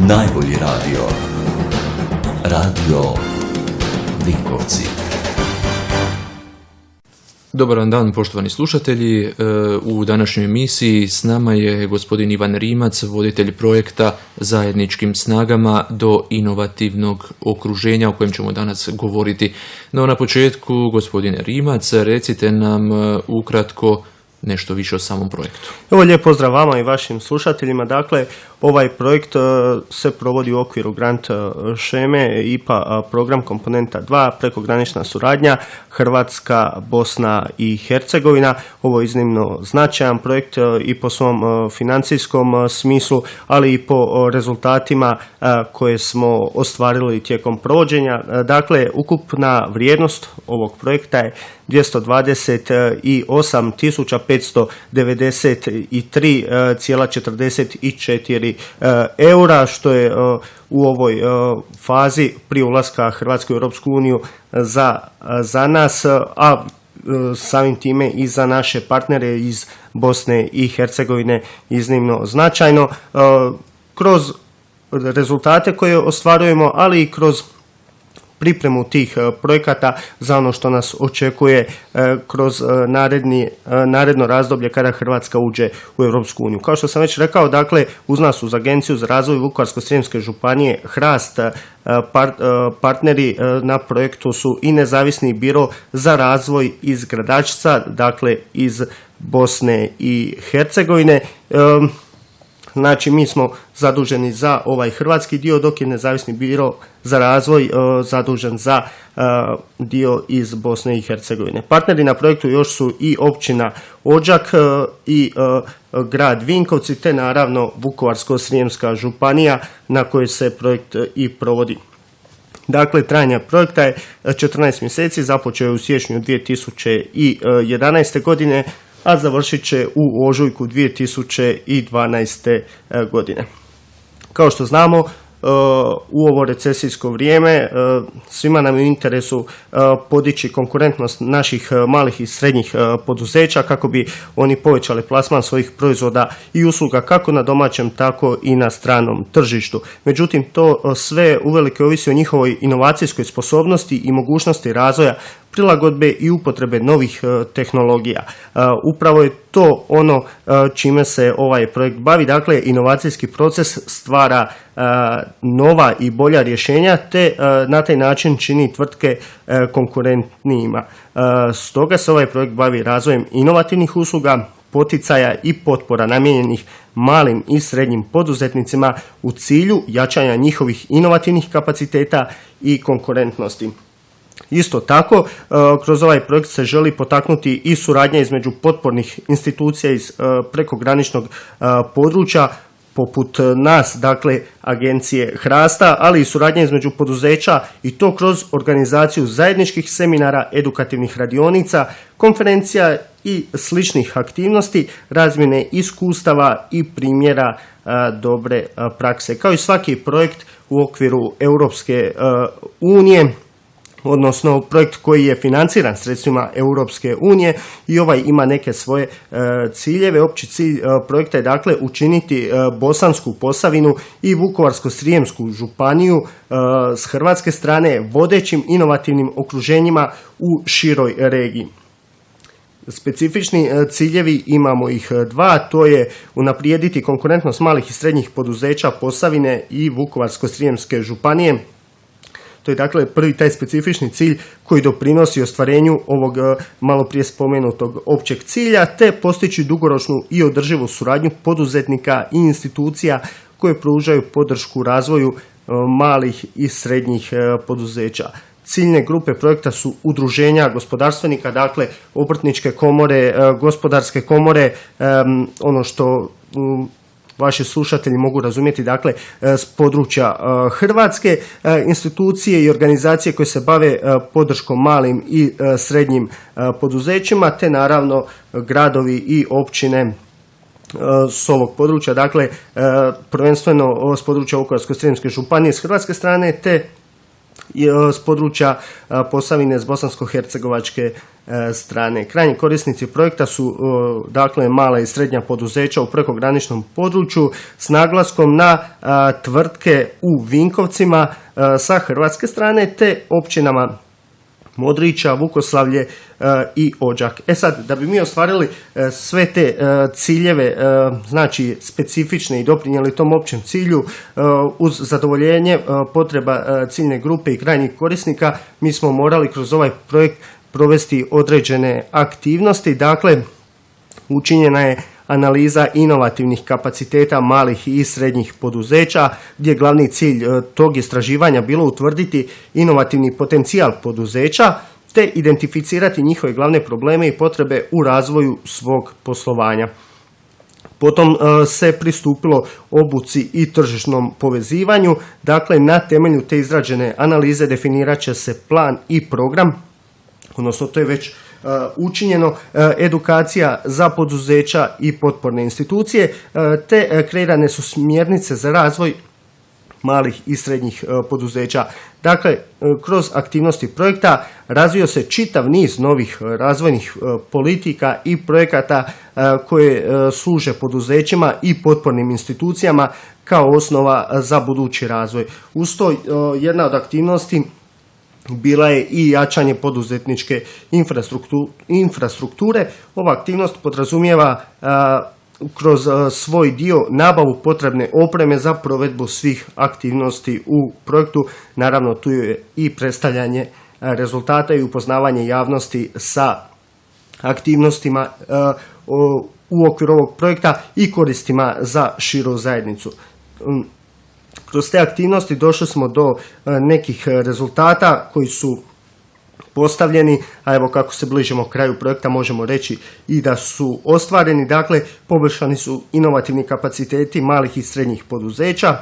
Najbolji radio. Radio Vinkovci. Dobar dan, poštovani slušatelji. U današnjoj emisiji s nama je gospodin Ivan Rimac, voditelj projekta Zajedničkim snagama do inovativnog okruženja o kojem ćemo danas govoriti. No na početku, gospodine Rimac, recite nam ukratko nešto više o samom projektu. Evo, lijep pozdrav vama i vašim slušateljima. Dakle, ovaj projekt se provodi u okviru grant šeme IPA program komponenta 2, prekogranična suradnja Hrvatska, Bosna i Hercegovina. Ovo je iznimno značajan projekt i po svom financijskom smislu, ali i po rezultatima koje smo ostvarili tijekom provođenja. Dakle, ukupna vrijednost ovog projekta je 228.893,44 eura, što je u ovoj fazi prije ulaska Hrvatske u Europsku uniju za nas, a samim time i za naše partnere iz Bosne i Hercegovine iznimno značajno. Kroz rezultate koje ostvarujemo, ali i kroz pripremu tih projekata za ono što nas očekuje kroz naredno razdoblje kada Hrvatska uđe u Europsku uniju. Kao što sam već rekao, dakle, uz nas uz Agenciju za razvoj Vukovarsko-srijemske županije Hrast, partneri na projektu su i nezavisni biro za razvoj iz Gradačca, dakle iz Bosne i Hercegovine. Znači, mi smo zaduženi za ovaj hrvatski dio, dok je nezavisni biro za razvoj zadužen za dio iz Bosne i Hercegovine. Partneri na projektu još su i općina Odžak i grad Vinkovci, te naravno Vukovarsko-srijemska županija na kojoj se projekt i provodi. Dakle, trajanje projekta je 14 mjeseci, započeo je u siječnju 2011. godine, a završit će u ožujku 2012. godine. Kao što znamo, u ovo recesijsko vrijeme svima nam je u interesu podići konkurentnost naših malih i srednjih poduzeća kako bi oni povećali plasman svojih proizvoda i usluga kako na domaćem, tako i na stranom tržištu. Međutim, to sve uvelike ovisi o njihovoj inovacijskoj sposobnosti i mogućnosti razvoja, prilagodbe i upotrebe novih tehnologija. Upravo je to ono čime se ovaj projekt bavi. Dakle, inovacijski proces stvara nova i bolja rješenja, te na taj način čini tvrtke konkurentnijima. Stoga se ovaj projekt bavi razvojem inovativnih usluga, poticaja i potpora namijenjenih malim i srednjim poduzetnicima u cilju jačanja njihovih inovativnih kapaciteta i konkurentnosti. Isto tako, kroz ovaj projekt se želi potaknuti i suradnja između potpornih institucija iz prekograničnog područja, poput nas, dakle, Agencije Hrasta, ali i suradnja između poduzeća, i to kroz organizaciju zajedničkih seminara, edukativnih radionica, konferencija i sličnih aktivnosti, razmjene iskustava i primjera dobre prakse. Kao i svaki projekt u okviru Europske unije, odnosno projekt koji je financiran sredstvima Europske unije, i ovaj ima neke svoje ciljeve. Opći cilj projekta je, dakle, učiniti Bosansku Posavinu i Vukovarsko-srijemsku županiju s hrvatske strane vodećim inovativnim okruženjima u široj regiji. Specifični ciljevi, imamo ih dva, to je unaprijediti konkurentnost malih i srednjih poduzeća Posavine i Vukovarsko-srijemske županije. To je, dakle, prvi taj specifični cilj koji doprinosi ostvarenju ovog malo prije spomenutog općeg cilja, te postići dugoročnu i održivu suradnju poduzetnika i institucija koje pružaju podršku razvoju malih i srednjih poduzeća. Ciljne grupe projekta su udruženja gospodarstvenika, dakle obrtničke komore, gospodarske komore, ono što vaši slušatelji mogu razumjeti, dakle, s područja Hrvatske, institucije i organizacije koje se bave podrškom malim i srednjim poduzećima, te naravno gradovi i općine s ovog područja, dakle, prvenstveno s područja Vukovarsko-srijemske županije s hrvatske strane, te s područja Posavine s bosansko-hercegovačke strane. Krajnji korisnici projekta su dakle mala i srednja poduzeća u prekograničnom području s naglaskom na tvrtke u Vinkovcima sa hrvatske strane te općinama Modrića, Vukoslavlje i Odžak. Sad, da bi mi ostvarili sve te ciljeve, znači specifične i doprinijeli tom općem cilju, uz zadovoljenje potreba ciljne grupe i krajnjih korisnika, mi smo morali kroz ovaj projekt provesti određene aktivnosti. Dakle, učinjena je analiza inovativnih kapaciteta malih i srednjih poduzeća, gdje je glavni cilj tog istraživanja bilo utvrditi inovativni potencijal poduzeća te identificirati njihove glavne probleme i potrebe u razvoju svog poslovanja. Potom se pristupilo obuci i tržišnom povezivanju. Dakle, na temelju te izrađene analize definirat će se plan i program, odnosno to je već učinjeno, edukacija za poduzeća i potporne institucije, te kreirane su smjernice za razvoj malih i srednjih poduzeća. Dakle, kroz aktivnosti projekta razvio se čitav niz novih razvojnih politika i projekata koje služe poduzećima i potpornim institucijama kao osnova za budući razvoj. Uz to jedna od aktivnosti bila je i jačanje poduzetničke infrastrukture. Ova aktivnost podrazumijeva kroz svoj dio nabavu potrebne opreme za provedbu svih aktivnosti u projektu. Naravno, tu je i predstavljanje rezultata i upoznavanje javnosti sa aktivnostima u okviru ovog projekta i koristima za širu zajednicu. Kroz te aktivnosti došli smo do nekih rezultata koji su postavljeni, a evo kako se bližimo kraju projekta možemo reći i da su ostvareni. Dakle, poboljšani su inovativni kapaciteti malih i srednjih poduzeća,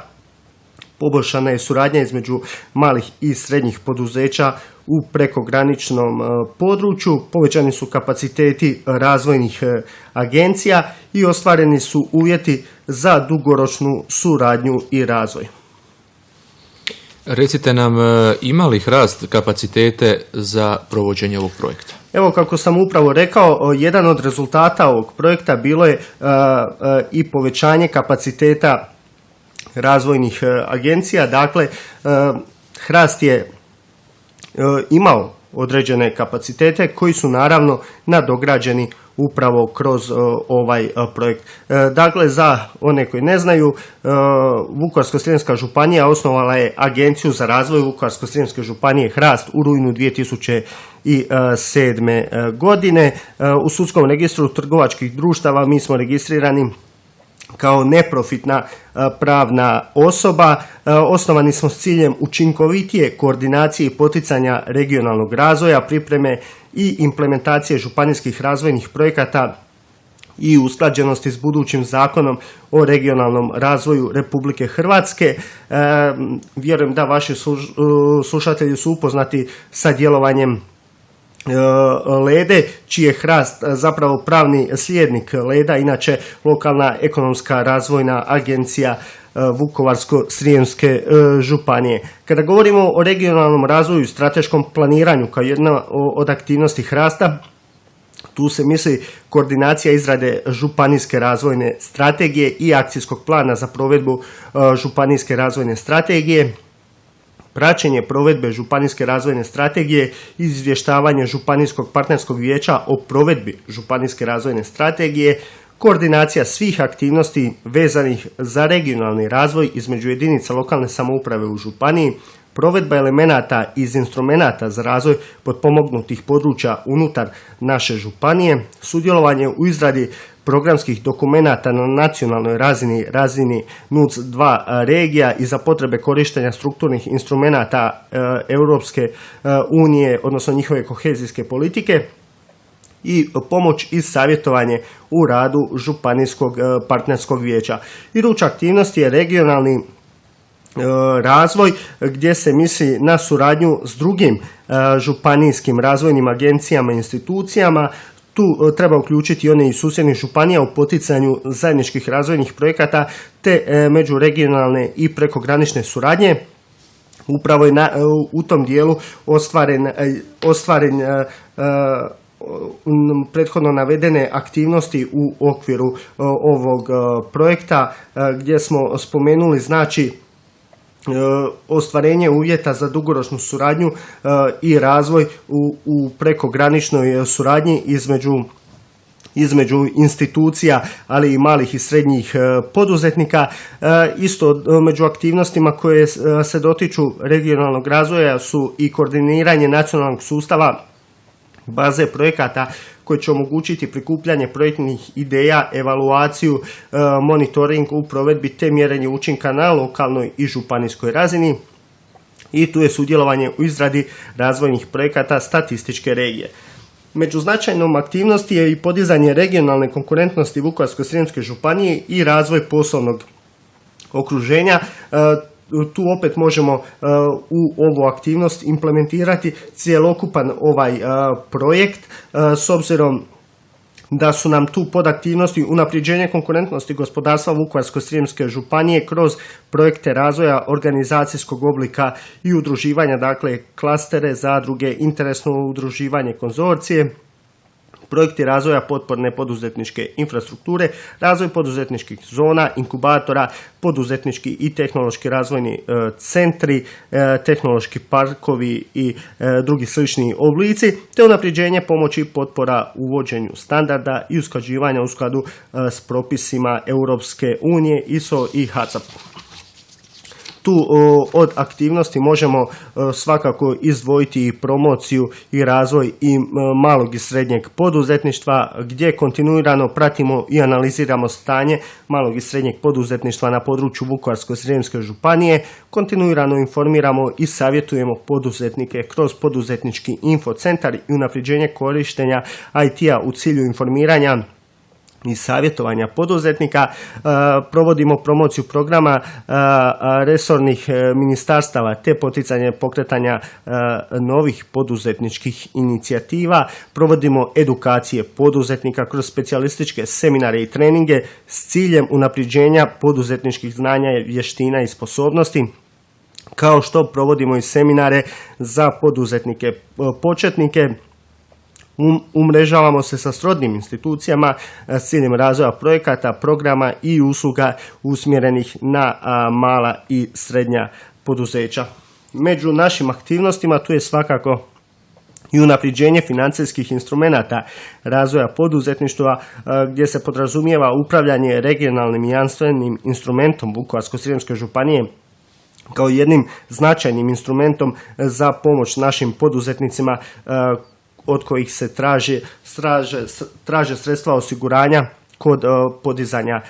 poboljšana je suradnja između malih i srednjih poduzeća u prekograničnom području, povećani su kapaciteti razvojnih agencija i ostvareni su uvjeti za dugoročnu suradnju i razvoj. Recite nam, ima li Hrast kapacitete za provođenje ovog projekta? Evo, kako sam upravo rekao, jedan od rezultata ovog projekta bilo je i povećanje kapaciteta razvojnih agencija. Dakle, Hrast je imao određene kapacitete koji su naravno nadograđeni upravo kroz ovaj projekt. Dakle, za one koji ne znaju, Vukovarsko-srijemska županija osnovala je Agenciju za razvoj Vukovarsko-srijemske županije Hrast u rujnu 2007. godine. U sudskom registru trgovačkih društava mi smo registrirani kao neprofitna pravna osoba. Osnovani smo s ciljem učinkovitije koordinacije i poticanja regionalnog razvoja, pripreme i implementacije županijskih razvojnih projekata i usklađenosti s budućim zakonom o regionalnom razvoju Republike Hrvatske. Vjerujem da vaši slušatelji su upoznati sa djelovanjem Lede, čiji je Hrast zapravo pravni slijednik Leda, inače lokalna ekonomska razvojna agencija Vukovarsko-srijemske županije. Kada govorimo o regionalnom razvoju i strateškom planiranju kao jedna od aktivnosti Hrasta, tu se misli koordinacija izrade županijske razvojne strategije i akcijskog plana za provedbu županijske razvojne strategije, praćenje provedbe županijske razvojne strategije, izvještavanje županijskog partnerskog vijeća o provedbi županijske razvojne strategije, koordinacija svih aktivnosti vezanih za regionalni razvoj između jedinica lokalne samouprave u županiji, provedba elemenata iz instrumenata za razvoj potpomognutih područja unutar naše županije, sudjelovanje u izradi programskih dokumenata na nacionalnoj razini NUC2 regija i za potrebe korištenja strukturnih instrumenata Europske unije, odnosno njihove kohezijske politike, i pomoć i savjetovanje u radu županijskog partnerskog vijeća. Iduća aktivnost je regionalni razvoj, gdje se misli na suradnju s drugim županijskim razvojnim agencijama i institucijama. Tu treba uključiti one iz susjednih županija u poticanju zajedničkih razvojnih projekata te međuregionalne i prekogranične suradnje. Upravo je u tom dijelu ostvaren prethodno navedene aktivnosti u okviru ovog projekta, gdje smo spomenuli znači ostvarenje uvjeta za dugoročnu suradnju i razvoj u prekograničnoj suradnji između institucija, ali i malih i srednjih poduzetnika. Isto među aktivnostima koje se dotiču regionalnog razvoja su i koordiniranje nacionalnog sustava baze projekata koji će omogućiti prikupljanje projektnih ideja, evaluaciju, monitoring u provedbi te mjerenje učinka na lokalnoj i županijskoj razini. I tu je sudjelovanje u izradi razvojnih projekata statističke regije. Među značajnom aktivnosti je i podizanje regionalne konkurentnosti Vukovarsko-srijemske županije i razvoj poslovnog okruženja. Tu opet možemo u ovu aktivnost implementirati cjelokupan ovaj projekt s obzirom da su nam tu podaktivnosti unapređenje konkurentnosti gospodarstva Vukovarsko-srijemske županije kroz projekte razvoja organizacijskog oblika i udruživanja, dakle klastere, zadruge, interesno udruživanje, konzorcije, projekti razvoja potporne poduzetničke infrastrukture, razvoj poduzetničkih zona, inkubatora, poduzetnički i tehnološki razvojni centri, tehnološki parkovi i drugi slični oblici, te unapređenje pomoći potpora uvođenju standarda i usklađivanja u skladu s propisima Europske unije, ISO i HACCP. Tu od aktivnosti možemo svakako izdvojiti i promociju i razvoj i malog i srednjeg poduzetništva, gdje kontinuirano pratimo i analiziramo stanje malog i srednjeg poduzetništva na području Vukovarsko-srijemske županije, kontinuirano informiramo i savjetujemo poduzetnike kroz poduzetnički infocentar i unapređenje korištenja IT-a u cilju informiranja i savjetovanja poduzetnika. Provodimo promociju programa resornih ministarstava te poticanje pokretanja novih poduzetničkih inicijativa. Provodimo edukacije poduzetnika kroz specijalističke seminare i treninge s ciljem unapređenja poduzetničkih znanja, vještina i sposobnosti, kao što provodimo i seminare za poduzetnike početnike. Umrežavamo se sa srodnim institucijama s ciljem razvoja projekata, programa i usluga usmjerenih na mala i srednja poduzeća. Među našim aktivnostima tu je svakako i unapređenje financijskih instrumenata razvoja poduzetništva, gdje se podrazumijeva upravljanje regionalnim i jamstvenim instrumentom Vukovarsko-srijemske županije kao jednim značajnim instrumentom za pomoć našim poduzetnicima od kojih se traže sredstva osiguranja kod podizanja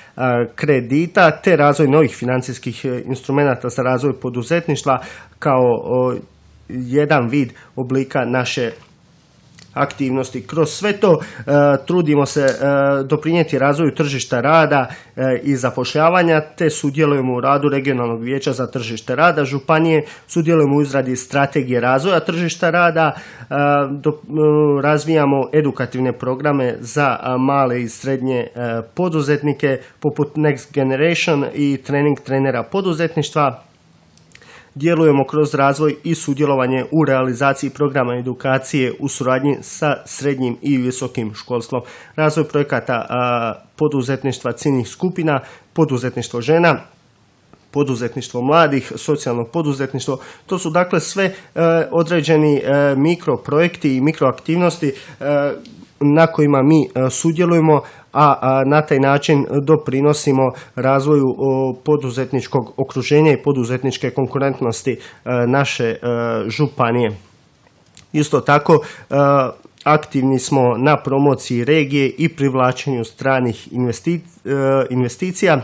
kredita, te razvoj novih financijskih instrumenata za razvoj poduzetništva kao jedan vid oblika naše aktivnosti. Kroz sve to trudimo se doprinijeti razvoju tržišta rada i zapošljavanja, te sudjelujemo u radu regionalnog vijeća za tržište rada županije, sudjelujemo u izradi strategije razvoja tržišta rada, razvijamo edukativne programe za male i srednje poduzetnike poput Next Generation i trening trenera poduzetništva. Djelujemo kroz razvoj i sudjelovanje u realizaciji programa edukacije u suradnji sa srednjim i visokim školstvom, razvoj projekata poduzetništva ciljnih skupina, poduzetništvo žena, poduzetništvo mladih, socijalno poduzetništvo. To su dakle sve određeni mikroprojekti i mikroaktivnosti na kojima mi sudjelujemo, a na taj način doprinosimo razvoju poduzetničkog okruženja i poduzetničke konkurentnosti naše županije. Isto tako, aktivni smo na promociji regije i privlačenju stranih investicija.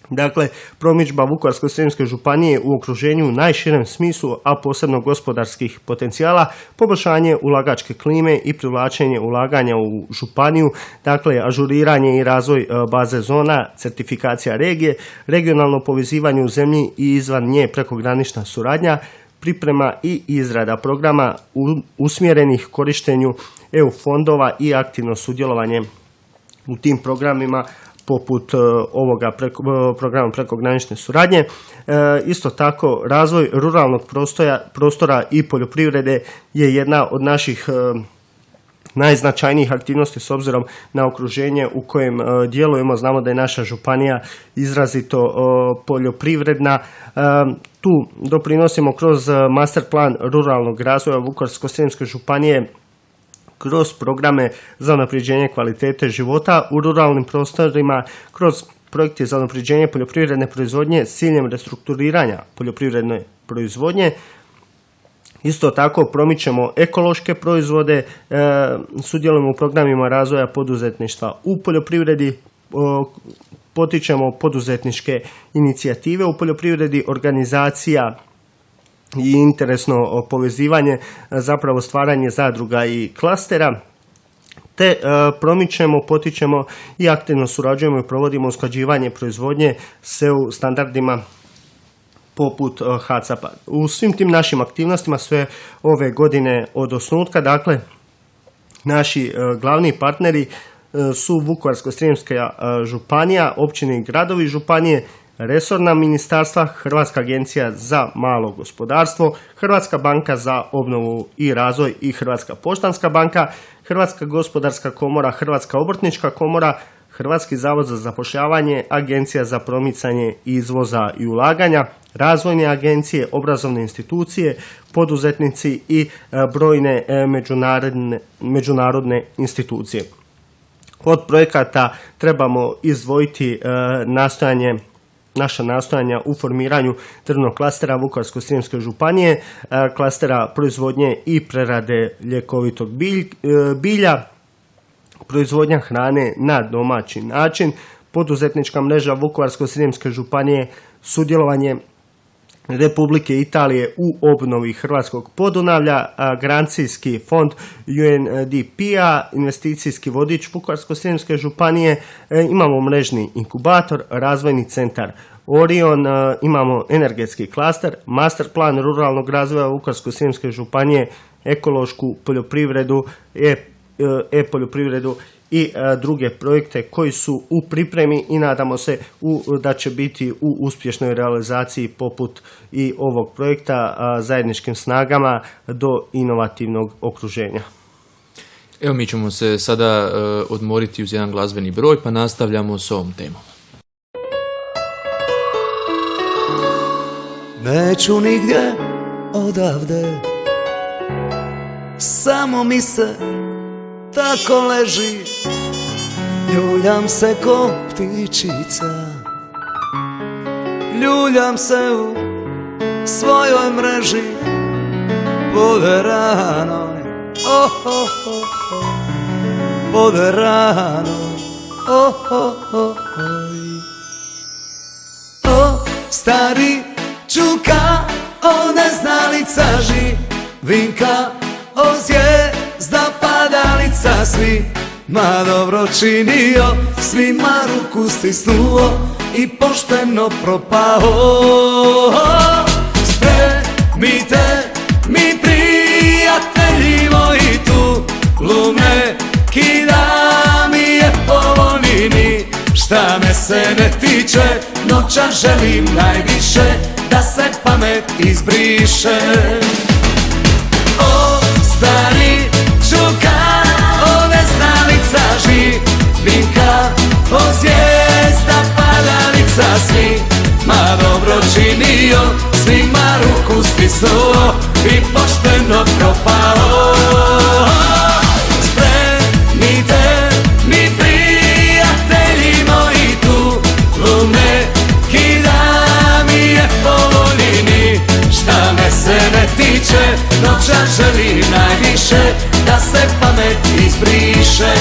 Dakle, promidžba Vukovarsko-srijemske županije u okruženju u najširem smislu, a posebno gospodarskih potencijala, poboljšanje ulagačke klime i privlačenje ulaganja u županiju, dakle, ažuriranje i razvoj baze zona, certifikacija regije, regionalno povezivanje u zemlji i izvan nje prekogranična suradnja, priprema i izrada programa usmjerenih korištenju EU fondova i aktivno sudjelovanje u tim programima poput ovoga programa prekogranične suradnje. Isto tako, razvoj ruralnog prostora i poljoprivrede je jedna od naših najznačajnijih aktivnosti s obzirom na okruženje u kojem djelujemo. Znamo da je naša županija izrazito poljoprivredna. Tu doprinosimo kroz master plan ruralnog razvoja Vukovarsko-srijemske županije, kroz programe za unapređenje kvalitete života u ruralnim prostorima, kroz projekte za unapređenje poljoprivredne proizvodnje s ciljem restrukturiranja poljoprivredne proizvodnje. Isto tako promičemo ekološke proizvode, sudjelujemo u programima razvoja poduzetništva u poljoprivredi, potičemo poduzetničke inicijative u poljoprivredi, organizacija i interesno povezivanje, zapravo stvaranje zadruga i klastera, te promičemo, potičemo i aktivno surađujemo i provodimo usklađivanje proizvodnje s EU standardima poput HACCP-a. U svim tim našim aktivnostima sve ove godine od osnutka, dakle, naši glavni partneri su Vukovarsko-srijemska županija, općine i gradovi županije, resorna ministarstva, Hrvatska agencija za malo gospodarstvo, Hrvatska banka za obnovu i razvoj i Hrvatska poštanska banka, Hrvatska gospodarska komora, Hrvatska obrtnička komora, Hrvatski zavod za zapošljavanje, Agencija za promicanje izvoza i ulaganja, razvojne agencije, obrazovne institucije, poduzetnici i brojne međunarodne institucije. Od projekata trebamo izdvojiti naša nastojanja u formiranju drvnog klastera Vukovarsko-srijemske županije, klastera proizvodnje i prerade ljekovitog bilja, proizvodnja hrane na domaći način, poduzetnička mreža Vukovarsko-srijemske županije, sudjelovanje Republike Italije u obnovi Hrvatskog Podunavlja, garancijski fond UNDP-a, investicijski vodič Vukovarsko-srijemske županije, imamo mrežni inkubator, razvojni centar Orion, imamo energetski klaster, master plan ruralnog razvoja Vukovarsko-srijemske županije, ekološku poljoprivredu, e-poljoprivredu i druge projekte koji su u pripremi i nadamo se da će biti u uspješnoj realizaciji poput i ovog projekta zajedničkim snagama do inovativnog okruženja. Evo, mi ćemo se sada odmoriti uz jedan glazbeni broj pa nastavljamo s ovom temom. Neću nigdje odavde, samo mi se tako leži, ljuljam se ko ptičica, ljuljam se u svojoj mreži poderanoj, oh, oh, oh, oh, poderanoj, oh, oh, oh, oh. Stari čuka, o neznalica vinka, o zvijezda padalica, svima dobro činio, svima ruku stisnuo i pošteno propao. Spremite mi prijatelji moji tu lume, kida mi je po volini, šta me se ne tiče, noća želim najviše, da se pamet izbriše. O stari čuka, o neznalica vinka, o zvijezda padalica, svima dobro činio, svima ruku stisnuo i pošteno propao. Spremite mi prijatelji moji tu lume, kida mi je po volini, šta me se ne tiče, noća želim najviše, da se pamet izbriše.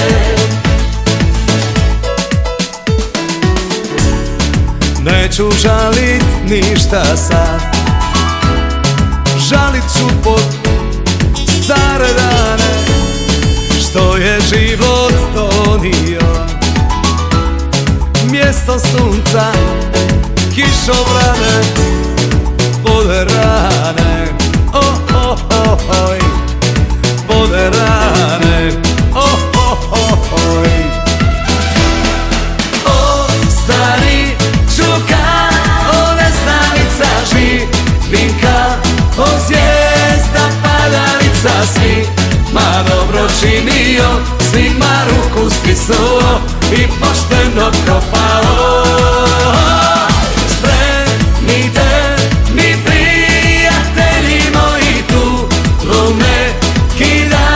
Neću žalit ništa sad, žalit ću pod stare dane, što je život donio, mjesto sunca, kišobrane, poderane, oh, oh, oh, oh, poderane, oh, oh, oh, oh. O počinio, svima ruku stisnuo i pošteno propao. Spremite mi prijatelji moji tu lume, kida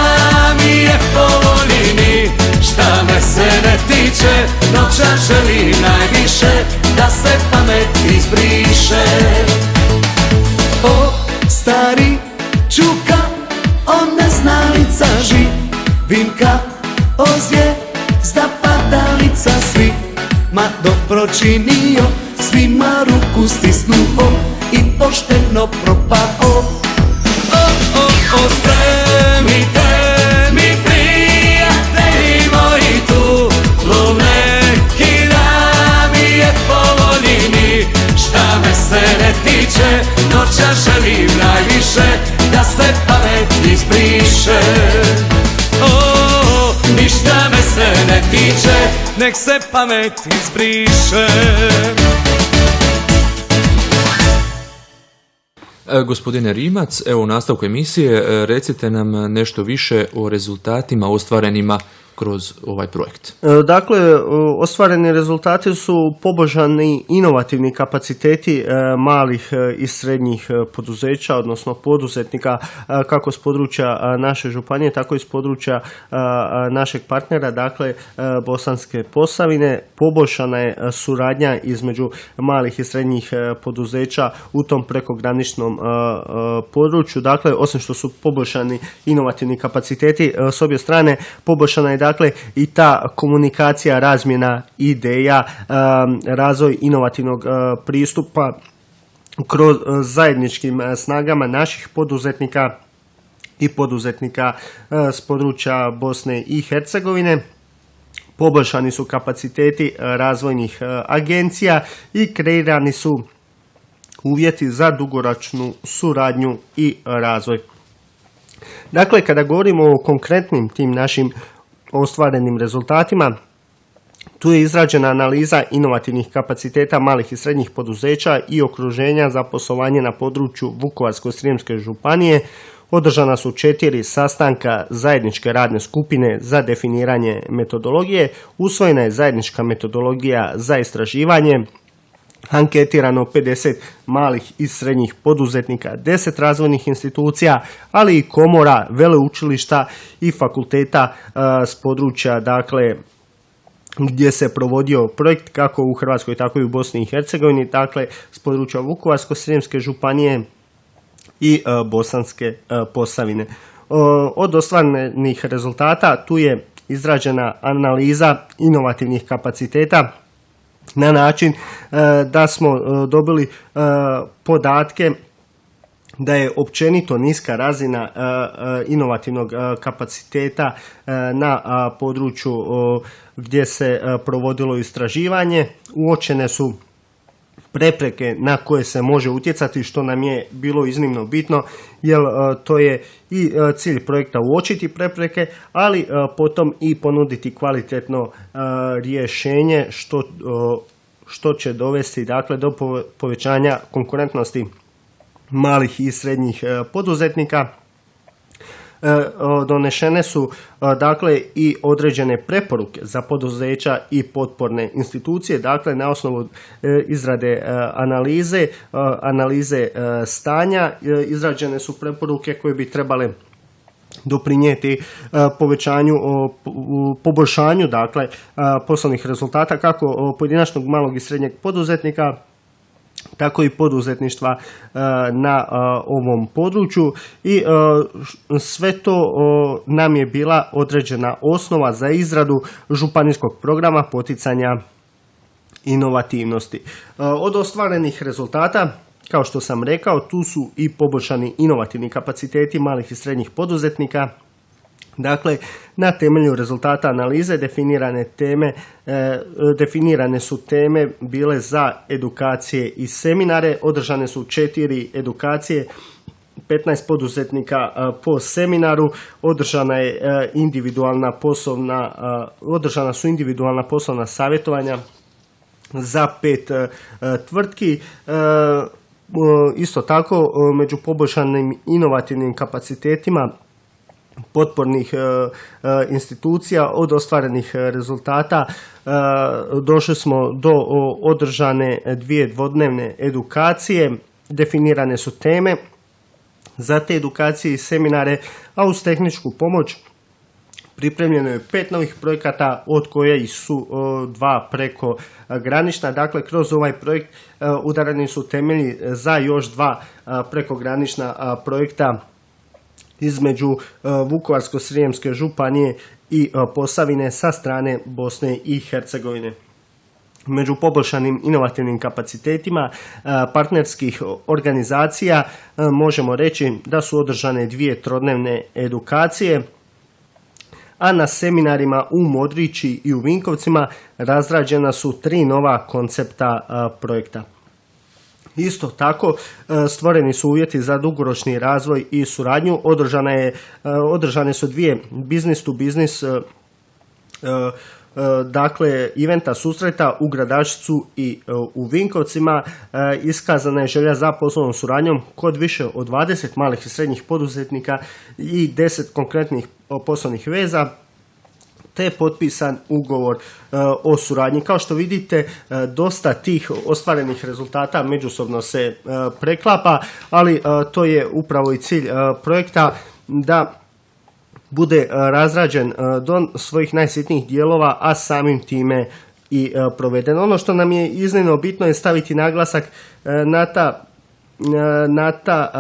mi je po volini. Šta me se ne tiče, noća želim najviše, da se pamet izbriše. O stari čuka, on neznalica Vinka, o zvijezda padalica svi, ma dobro činio, svima ruku stisnuo i pošteno propao. O, spremite mi prijatelji moji tu lume, kida mi je po volini. Šta me se ne tiče, noća želim najviše, da se pamet izbriše. Ništa me se ne tiče, nek se pamet izbriše. Gospodine Rimac, evo u nastavku emisije recite nam nešto više o rezultatima ostvarenima kroz ovaj projekt. Dakle, ostvareni rezultati su poboljšani inovativni kapaciteti malih i srednjih poduzeća, odnosno poduzetnika, kako s područja naše županije, tako i s područja našeg partnera, dakle Bosanske Posavine. Poboljšana je suradnja između malih i srednjih poduzeća u tom prekograničnom području. Dakle, osim što su poboljšani inovativni kapaciteti s obje strane, poboljšana je dakle i ta komunikacija, razmjena ideja, razvoj inovativnog pristupa kroz zajedničkim snagama naših poduzetnika i poduzetnika s područja Bosne i Hercegovine. Poboljšani su kapaciteti razvojnih agencija i kreirani su uvjeti za dugoročnu suradnju i razvoj. Dakle, kada govorimo o konkretnim tim našim ostvarenim rezultatima, tu je izrađena analiza inovativnih kapaciteta malih i srednjih poduzeća i okruženja za poslovanje na području Vukovarsko-srijemske županije. Održana su 4 sastanka zajedničke radne skupine za definiranje metodologije, usvojena je zajednička metodologija za istraživanje, anketirano 50 malih i srednjih poduzetnika, 10 razvojnih institucija, ali i komora, veleučilišta i fakulteta s područja, dakle, gdje se provodio projekt kako u Hrvatskoj, tako i u Bosni i Hercegovini, dakle, s područja Vukovarsko-srijemske županije i Bosanske Posavine. Od ostvarenih rezultata tu je izrađena analiza inovativnih kapaciteta na način da smo dobili podatke da je općenito niska razina inovativnog kapaciteta na području gdje se provodilo istraživanje. Uočene su prepreke na koje se može utjecati, što nam je bilo iznimno bitno, jer to je i cilj projekta uočiti prepreke, ali potom i ponuditi kvalitetno rješenje što će dovesti, dakle, do povećanja konkurentnosti malih i srednjih poduzetnika. Donešene su dakle i određene preporuke za poduzeća i potporne institucije, dakle na osnovu izrade analize stanja izrađene su preporuke koje bi trebale doprinijeti poboljšanju, dakle, poslovnih rezultata kako pojedinačnog malog i srednjeg poduzetnika, tako i poduzetništva na ovom području, i sve to nam je bila određena osnova za izradu županijskog programa poticanja inovativnosti. Od ostvarenih rezultata, kao što sam rekao, tu su i poboljšani inovativni kapaciteti malih i srednjih poduzetnika. Dakle, na temelju rezultata analize definirane su teme bile za edukacije i seminare. Održane su 4 edukacije, 15 poduzetnika po seminaru, održana su individualna poslovna savjetovanja za 5 tvrtki. Isto tako, među poboljšanim inovativnim kapacitetima potpornih institucija, od ostvarenih rezultata došli smo do održane 2 dvodnevne edukacije, definirane su teme za te edukacije i seminare, a uz tehničku pomoć pripremljeno je 5 novih projekata, od kojih su 2 preko granična. Dakle, kroz ovaj projekt udarani su temelji za još 2 prekogranična projekta između Vukovarsko-srijemske županije i Posavine sa strane Bosne i Hercegovine. Među poboljšanim inovativnim kapacitetima partnerskih organizacija možemo reći da su održane 2 trodnevne edukacije, a na seminarima u Modrići i u Vinkovcima razrađena su 3 nova koncepta projekta. Isto tako, stvoreni su uvjeti za dugoročni razvoj i suradnju. Održane su 2 business to business dakle eventa susreta u Gradačcu i u Vinkovcima. Iskazana je želja za poslovnom suradnjom kod više od 20 malih i srednjih poduzetnika i 10 konkretnih poslovnih veza, te potpisan ugovor o suradnji. Kao što vidite, dosta tih ostvarenih rezultata međusobno se preklapa, ali to je upravo i cilj projekta, da bude razrađen do svojih najsitnijih dijelova, a samim time i proveden. Ono što nam je iznimno bitno je staviti naglasak na ta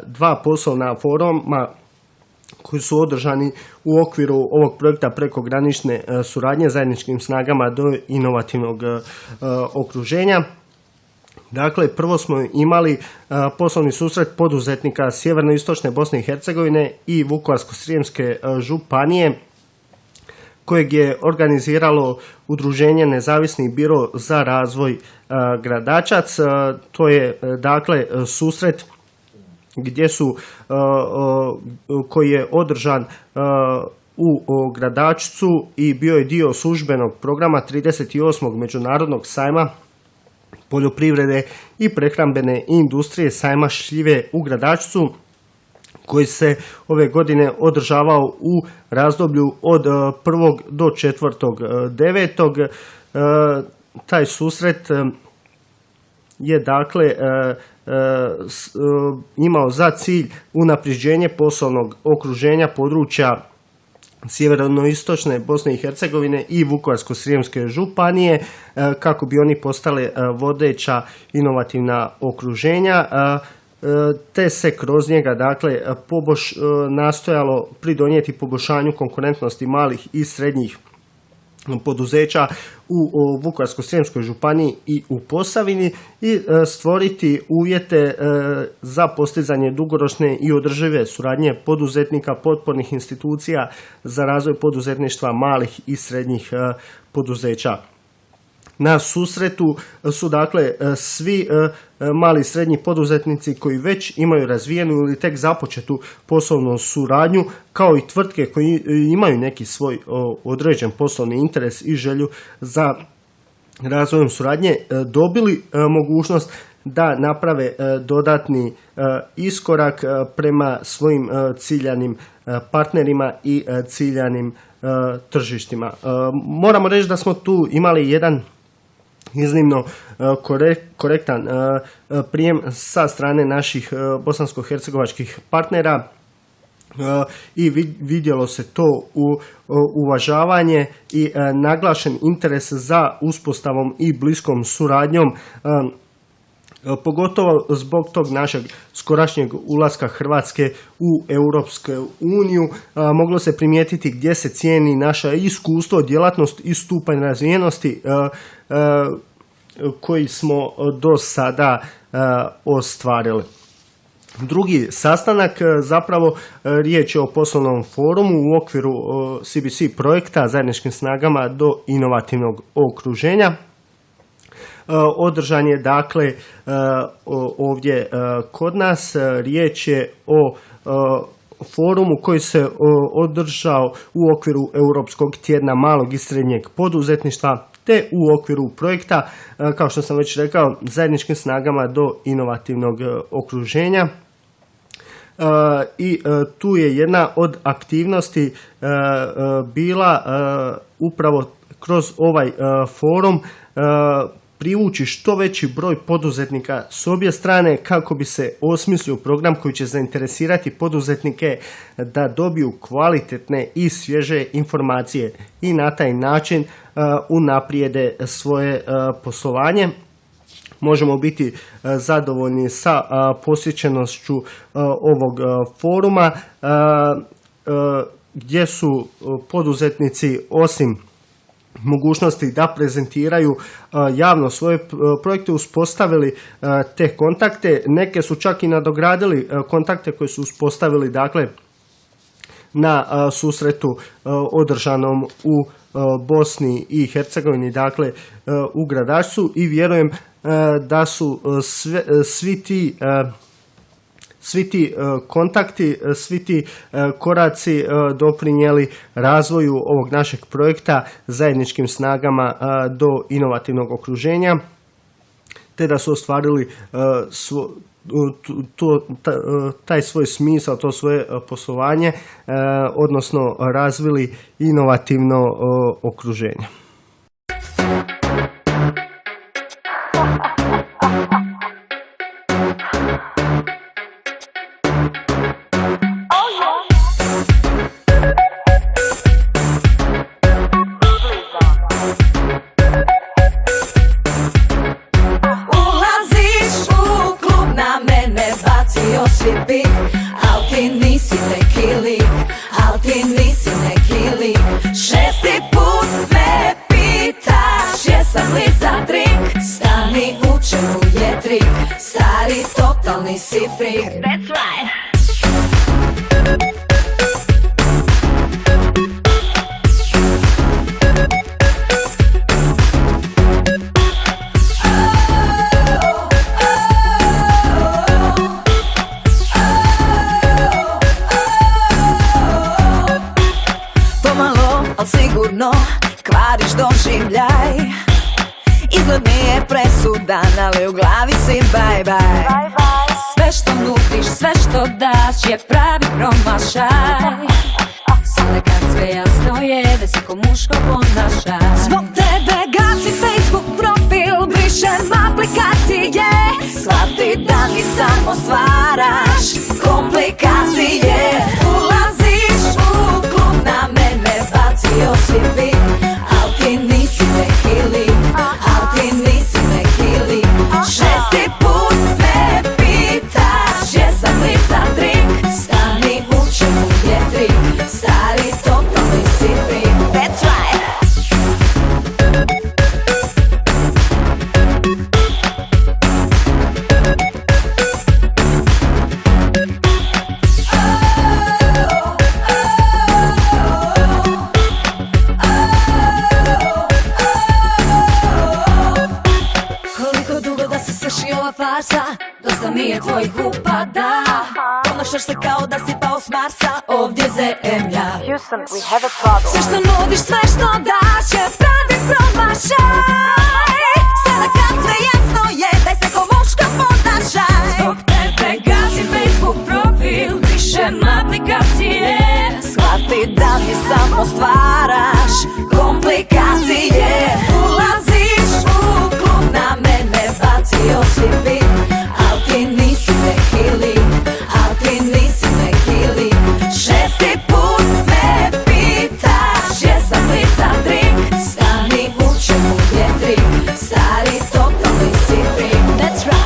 2 poslovna foruma koji su održani u okviru ovog projekta prekogranične suradnje zajedničkim snagama do inovativnog okruženja. Dakle, prvo smo imali poslovni susret poduzetnika sjeverno-istočne Bosne i Hercegovine i Vukovarsko-srijemske županije, kojeg je organiziralo Udruženje Nezavisni biro za razvoj Gradačac. To je dakle susret koji je održan u Gradačcu i bio je dio službenog programa 38. Međunarodnog sajma poljoprivrede i prehrambene industrije sajma šljive u Gradačcu, koji se ove godine održavao u razdoblju od 1. do 4.9. Taj susret je dakle imao za cilj unapređenje poslovnog okruženja područja sjeverno-istočne Bosne i Hercegovine i Vukovarsko-srijemske županije, kako bi oni postale vodeća inovativna okruženja, te se kroz njega dakle nastojalo pridonijeti poboljšanju konkurentnosti malih i srednjih poduzeća u Vukovarsko-srijemskoj županiji i u Posavini i stvoriti uvjete za postizanje dugoročne i održive suradnje poduzetnika, potpornih institucija za razvoj poduzetništva malih i srednjih poduzeća. Na susretu su dakle svi mali i srednji poduzetnici koji već imaju razvijenu ili tek započetu poslovnu suradnju, kao i tvrtke koji imaju neki svoj određen poslovni interes i želju za razvojem suradnje, dobili mogućnost da naprave dodatni iskorak prema svojim ciljanim partnerima i ciljanim tržištima. Moramo reći da smo tu imali jedan iznimno korektan prijem sa strane naših bosansko-hercegovačkih partnera i vidjelo se to uvažavanje i naglašen interes za uspostavom i bliskom suradnjom, pogotovo zbog tog našeg skorašnjeg ulaska Hrvatske u Europsku uniju. Moglo se primijetiti gdje se cijeni naše iskustvo, djelatnost i stupanj razvijenosti koji smo do sada ostvarili. Drugi sastanak, zapravo riječ je o poslovnom forumu u okviru CBC projekta zajedničkim snagama do inovativnog okruženja. Održan je dakle ovdje kod nas. Riječ je o forumu koji se održao u okviru Europskog tjedna malog i srednjeg poduzetništva, te u okviru projekta, kao što sam već rekao, zajedničkim snagama do inovativnog okruženja. i tu je jedna od aktivnosti bila upravo kroz ovaj forum privući što veći broj poduzetnika s obje strane kako bi se osmislio program koji će zainteresirati poduzetnike da dobiju kvalitetne i svježe informacije i na taj način unaprijede svoje poslovanje. Možemo biti zadovoljni sa posjećenošću ovog foruma gdje su poduzetnici osim mogućnosti da prezentiraju javno svoje projekte uspostavili te kontakte. Neke su čak i nadogradili kontakte koje su uspostavili dakle na susretu održanom u Bosni i Hercegovini, dakle u Gradačcu, i vjerujem da su svi ti kontakti, svi ti koraci doprinijeli razvoju ovog našeg projekta zajedničkim snagama do inovativnog okruženja, te da su ostvarili taj svoj smisao, to svoje poslovanje, odnosno razvili inovativno okruženje. Al ti nisi neki lik, šesti put me pitaš jesam li za drink. Stani, u čemu je trik, stari totalni si freak. That's right. Al sigurno kvariš doživljaj. Izgled mi je presudan, ali u glavi si bye bye. Sve što nudiš, sve što daš je pravi promašaj. Sada kad sve jasno je da si ko muško ponašaj. Zbog tebe gasim Facebook profil, brišem aplikacije. Shvati da mi samo stvaraš komplikacije. Ulaziš u klub, na mene bacio si vid. Al ti nisi neki lik, al ti nisi neki lik. Šesti put me pitaš jesam li za drink. Stani, u čemu je trik, stari totalni si freak. That's right. Farsa, dosta mi je tvojih upada. Ponašaš se kao da si pao s Marsa. Ovdje zemlja. Houston, we have a problem. Sve što nudiš, sve što daš je pravi promašaj. Sada kad sve jasno je, daj se ko muško ponašaj. Zbog tebe gasim Facebook profil, brišem aplikacije. Shvati da mi samo stvaraš komplikacije. Ulaziš u klub, na mene bacio si vid. Al ti nisi neki lik, al ti nisi neki lik. Šesti put me pitaš jesam li za drink. Stani, u čemu je trik, stari totalni si freak. That's right.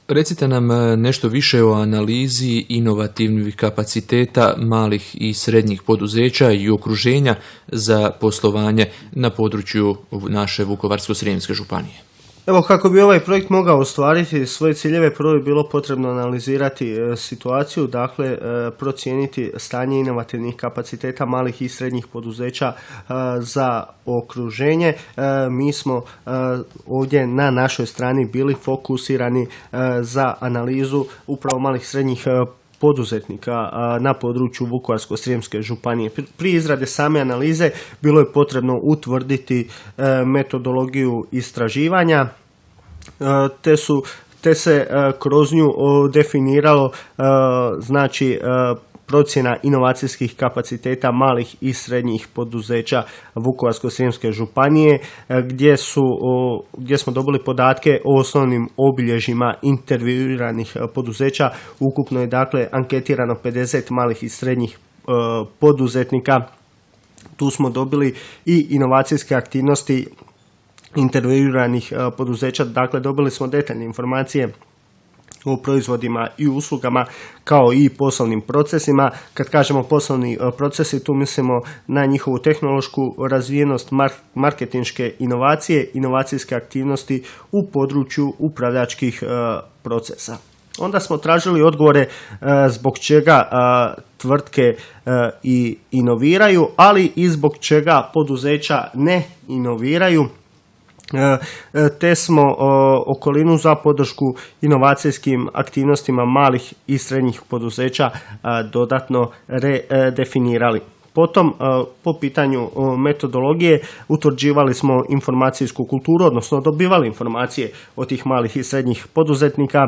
Recite nam nešto više o analizi inovativnih kapaciteta malih i srednjih poduzeća i okruženja za poslovanje na području naše Vukovarsko-srijemske županije. Evo, kako bi ovaj projekt mogao ostvariti svoje ciljeve, prvo je bilo potrebno analizirati situaciju, dakle procijeniti stanje inovativnih kapaciteta malih i srednjih poduzeća za okruženje. Mi smo ovdje na našoj strani bili fokusirani za analizu upravo malih i srednjih poduzetnika na području Vukovarsko-srijemske županije. Prije izrade same analize bilo je potrebno utvrditi metodologiju istraživanja, te se kroz nju definiralo znači procjena inovacijskih kapaciteta malih i srednjih poduzeća Vukovarsko-srijemske županije, gdje smo dobili podatke o osnovnim obilježjima intervjuiranih poduzeća. Ukupno je dakle anketirano 50 malih i srednjih poduzetnika. Tu smo dobili i inovacijske aktivnosti intervjuiranih poduzeća, dakle dobili smo detaljne informacije o proizvodima i uslugama kao i poslovnim procesima. Kad kažemo poslovni procesi, tu mislimo na njihovu tehnološku razvijenost, marketinške inovacije, inovacijske aktivnosti u području upravljačkih procesa. Onda smo tražili odgovore zbog čega tvrtke i inoviraju, ali i zbog čega poduzeća ne inoviraju, te smo okolinu za podršku inovacijskim aktivnostima malih i srednjih poduzeća dodatno redefinirali. Potom, po pitanju metodologije, utvrđivali smo informacijsku kulturu, odnosno dobivali informacije od tih malih i srednjih poduzetnika.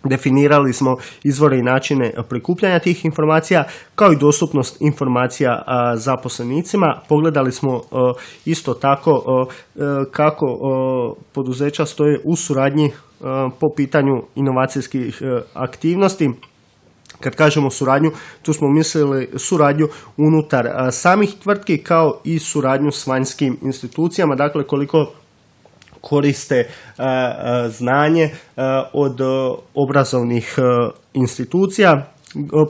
Definirali smo izvore i načine prikupljanja tih informacija, kao i dostupnost informacija zaposlenicima. Pogledali smo isto tako kako poduzeća stoje u suradnji po pitanju inovacijskih aktivnosti. Kad kažemo suradnju, tu smo mislili suradnju unutar samih tvrtki kao i suradnju s vanjskim institucijama, dakle koliko koriste znanje od obrazovnih institucija.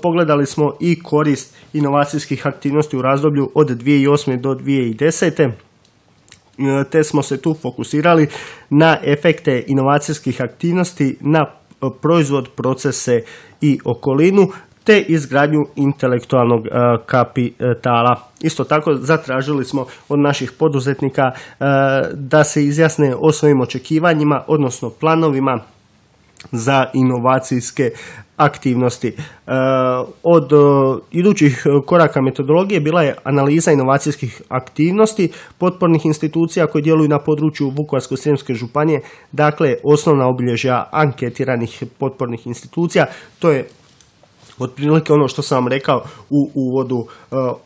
Pogledali smo i korist inovacijskih aktivnosti u razdoblju od 2008. do 2010. Te smo se tu fokusirali na efekte inovacijskih aktivnosti na proizvod, procese i okolinu, te izgradnju intelektualnog kapitala. Isto tako zatražili smo od naših poduzetnika da se izjasne o svojim očekivanjima, odnosno planovima za inovacijske aktivnosti. Od idućih koraka metodologije bila je analiza inovacijskih aktivnosti potpornih institucija koje djeluju na području Vukovarsko-srijemske županije, dakle osnovna obilježja anketiranih potpornih institucija. To je otprilike ono što sam vam rekao u uvodu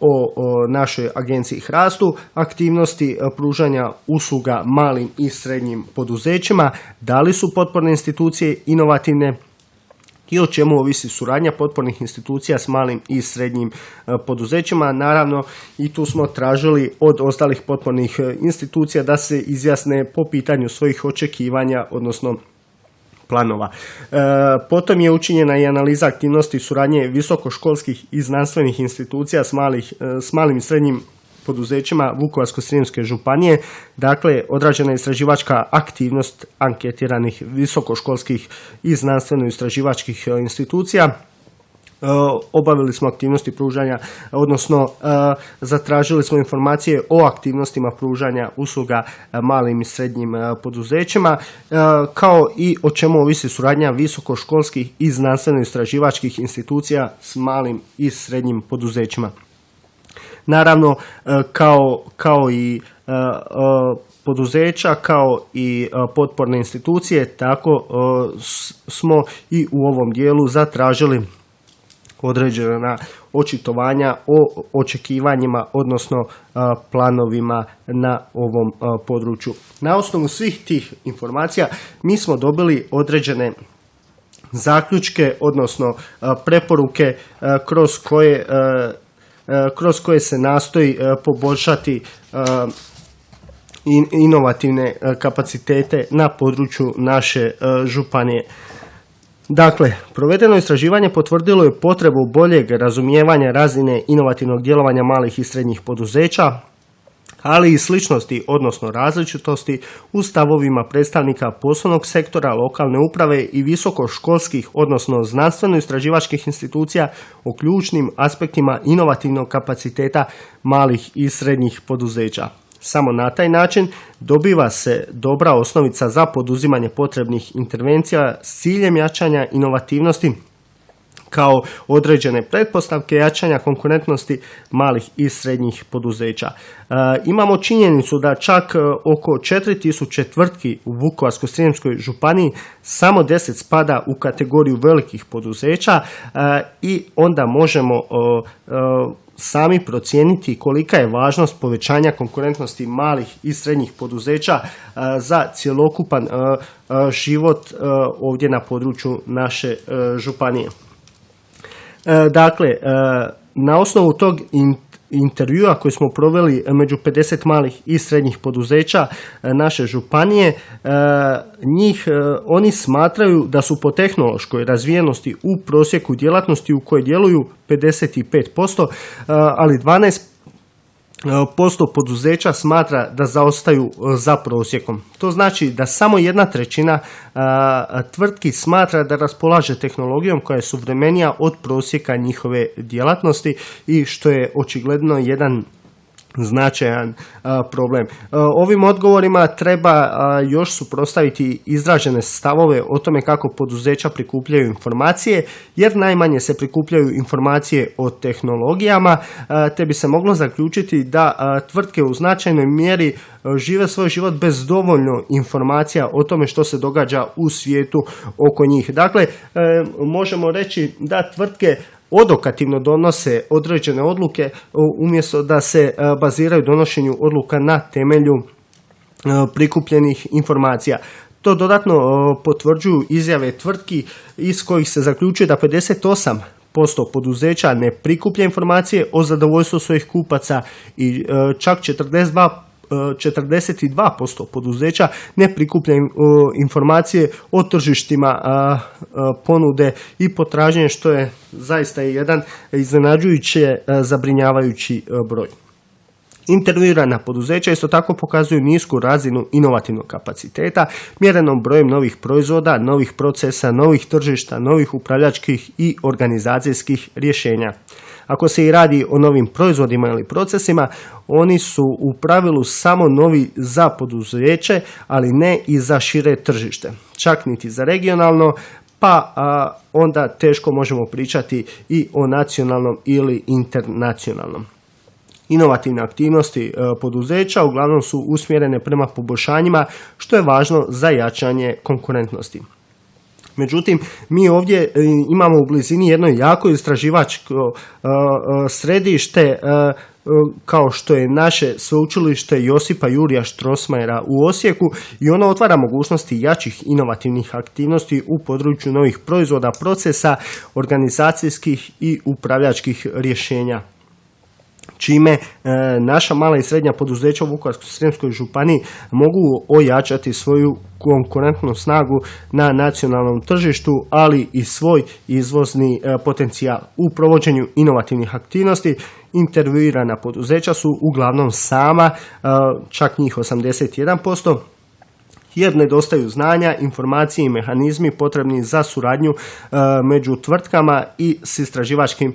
o našoj agenciji HRAST-u, aktivnosti pružanja usluga malim i srednjim poduzećima, da li su potporne institucije inovativne i o čemu ovisi suradnja potpornih institucija s malim i srednjim poduzećima. Naravno, i tu smo tražili od ostalih potpornih institucija da se izjasne po pitanju svojih očekivanja, odnosno planova. Potom je učinjena i analiza aktivnosti suradnje visokoškolskih i znanstvenih institucija s malim i srednjim poduzećima Vukovarsko-srijemske županije. Dakle, odrađena je istraživačka aktivnost anketiranih visokoškolskih i znanstveno-istraživačkih institucija. Obavili smo aktivnosti pružanja, odnosno zatražili smo informacije o aktivnostima pružanja usluga malim i srednjim poduzećima, kao i o čemu ovisi suradnja visokoškolskih i znanstveno-istraživačkih institucija s malim i srednjim poduzećima. Naravno, kao i poduzeća, kao i potporne institucije, tako smo i u ovom dijelu zatražili određena očitovanja o očekivanjima, odnosno planovima na ovom području. Na osnovu svih tih informacija mi smo dobili određene zaključke, odnosno preporuke kroz koje se nastoji poboljšati inovativne kapacitete na području naše županije. Dakle, provedeno istraživanje potvrdilo je potrebu boljeg razumijevanja razine inovativnog djelovanja malih i srednjih poduzeća, ali i sličnosti, odnosno različitosti u stavovima predstavnika poslovnog sektora, lokalne uprave i visokoškolskih, odnosno znanstveno-istraživačkih institucija o ključnim aspektima inovativnog kapaciteta malih i srednjih poduzeća. Samo na taj način dobiva se dobra osnovica za poduzimanje potrebnih intervencija s ciljem jačanja inovativnosti kao određene pretpostavke jačanja konkurentnosti malih i srednjih poduzeća. Imamo činjenicu da čak oko 4000 tvrtki u Vukovarsko-srijemskoj županiji samo 10 spada u kategoriju velikih poduzeća i onda možemo sami procijeniti kolika je važnost povećanja konkurentnosti malih i srednjih poduzeća za cjelokupan život ovdje na području naše županije. Dakle, na osnovu tog intervjua koji smo proveli među 50 malih i srednjih poduzeća naše županije, oni smatraju da su po tehnološkoj razvijenosti u prosjeku djelatnosti u kojoj djeluju 55%, ali 12% poduzeća smatra da zaostaju za prosjekom. To znači da samo 1/3 tvrtki smatra da raspolaže tehnologijom koja je suvremenija od prosjeka njihove djelatnosti i što je očigledno jedan značajan problem. Ovim odgovorima treba još suprotstaviti izražene stavove o tome kako poduzeća prikupljaju informacije, jer najmanje se prikupljaju informacije o tehnologijama, te bi se moglo zaključiti da tvrtke u značajnoj mjeri žive svoj život bez dovoljno informacija o tome što se događa u svijetu oko njih. Dakle, možemo reći da tvrtke odokativno donose određene odluke umjesto da se baziraju donošenju odluka na temelju prikupljenih informacija. To dodatno potvrđuju izjave tvrtki iz kojih se zaključuje da 58% poduzeća ne prikuplja informacije o zadovoljstvu svojih kupaca i čak 42% poduzeća ne prikuplja informacije o tržištima ponude i potražnje, što je zaista jedan iznenađujuće zabrinjavajući broj. Intervjuirana poduzeća isto tako pokazuju nisku razinu inovativnog kapaciteta, mjerenom brojem novih proizvoda, novih procesa, novih tržišta, novih upravljačkih i organizacijskih rješenja. Ako se i radi o novim proizvodima ili procesima, oni su u pravilu samo novi za poduzeće, ali ne i za šire tržište, čak niti za regionalno, pa onda teško možemo pričati i o nacionalnom ili internacionalnom. Inovativne aktivnosti poduzeća uglavnom su usmjerene prema poboljšanjima, što je važno za jačanje konkurentnosti. Međutim, mi ovdje imamo u blizini jedno jako istraživačko središte kao što je naše sveučilište Josipa Jurja Strossmayera u Osijeku i ono otvara mogućnosti jačih inovativnih aktivnosti u području novih proizvoda, procesa, organizacijskih i upravljačkih rješenja, čime naša mala i srednja poduzeća u Vukovarsko-srijemskoj županiji mogu ojačati svoju konkurentnu snagu na nacionalnom tržištu, ali i svoj izvozni potencijal. U provođenju inovativnih aktivnosti intervjuirana poduzeća su uglavnom sama, čak njih 81%, jer nedostaju znanja, informacije i mehanizmi potrebni za suradnju među tvrtkama i s istraživačkim